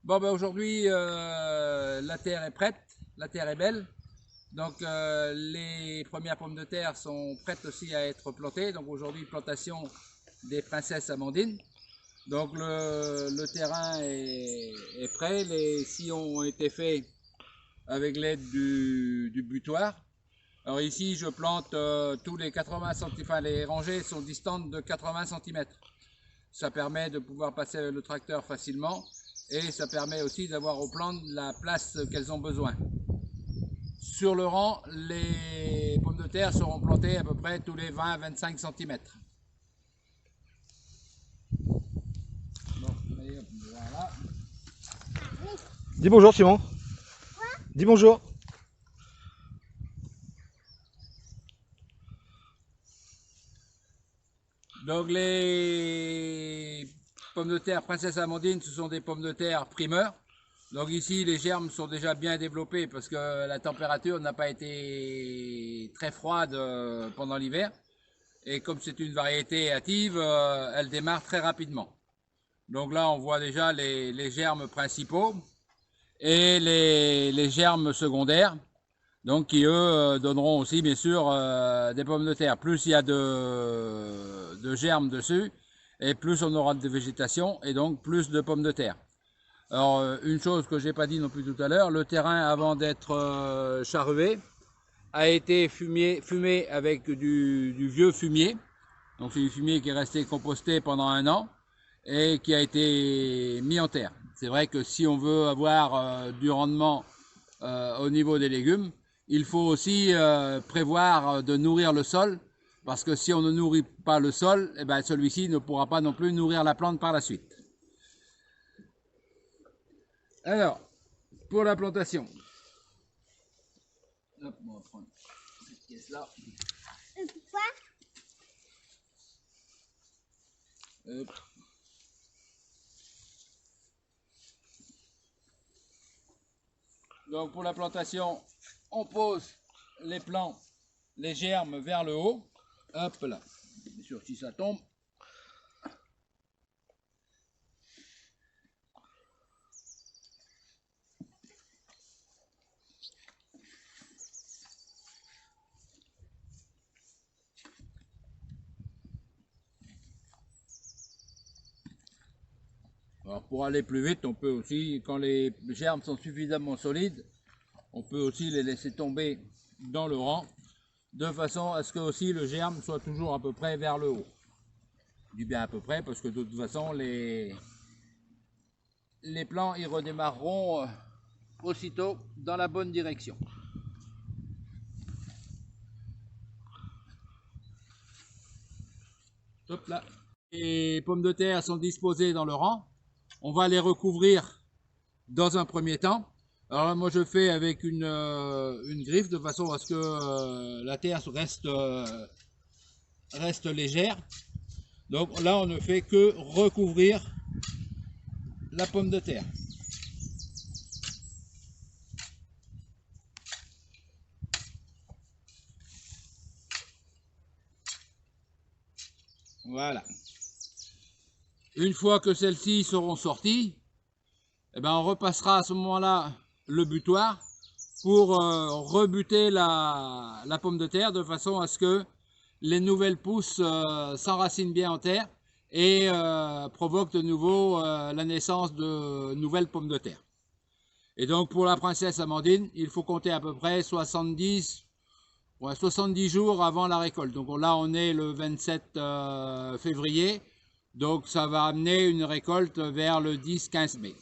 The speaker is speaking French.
Bon, ben aujourd'hui, la terre est prête, la terre est belle. Donc, les premières pommes de terre sont prêtes aussi à être plantées. Donc, aujourd'hui, plantation des princesses amandines. Donc, le terrain est prêt. Les sillons ont été faits avec l'aide du butoir. Alors, ici, je plante tous les 80 cm, enfin, les rangées sont distantes de 80 cm. Ça permet de pouvoir passer le tracteur facilement. Et ça permet aussi d'avoir aux plantes la place qu'elles ont besoin. Sur le rang, les pommes de terre seront plantées à peu près tous les 20-25 cm. Voilà. Dis bonjour Simon. Quoi? Dis bonjour. Donc les pommes de terre Princesse Amandine, ce sont des pommes de terre primeurs. Donc ici, les germes sont déjà bien développés parce que la température n'a pas été très froide pendant l'hiver. Et comme c'est une variété hâtive, elle démarre très rapidement. Donc là, on voit déjà les germes principaux et les germes secondaires, donc qui eux donneront aussi bien sûr des pommes de terre. Plus il y a de germes dessus, et plus on aura de végétation, et donc plus de pommes de terre. Alors une chose que j'ai pas dit non plus tout à l'heure, le terrain avant d'être charrué a été fumé avec du vieux fumier. Donc c'est du fumier qui est resté composté pendant 1 an et qui a été mis en terre. C'est vrai que si on veut avoir du rendement au niveau des légumes, il faut aussi prévoir de nourrir le sol, parce que si on ne nourrit pas le sol, eh ben, celui-ci ne pourra pas non plus nourrir la plante par la suite. Alors, pour la plantation, hop, on va prendre cette pièce-là. Pourquoi? Hop. Donc pour la plantation, on pose les plants, les germes vers le haut. Hop là. Bien sûr, si ça tombe. Alors pour aller plus vite, on peut aussi, quand les germes sont suffisamment solides, on peut aussi les laisser tomber dans le rang, de façon à ce que aussi le germe soit toujours à peu près vers le haut. Je dis bien à peu près, parce que de toute façon, les plants ils redémarreront aussitôt dans la bonne direction. Hop là. Les pommes de terre sont disposées dans le rang. On va les recouvrir dans un premier temps. Alors là, moi je fais avec une griffe de façon à ce que la terre reste légère. Donc là on ne fait que recouvrir la pomme de terre. Voilà. Une fois que celles-ci seront sorties, eh ben on repassera à ce moment-là le butoir pour rebuter la pomme de terre de façon à ce que les nouvelles pousses s'enracinent bien en terre et provoquent de nouveau la naissance de nouvelles pommes de terre. Et donc pour la princesse Amandine, il faut compter à peu près 70 jours avant la récolte. Donc là on est le 27 février, donc ça va amener une récolte vers le 10-15 mai.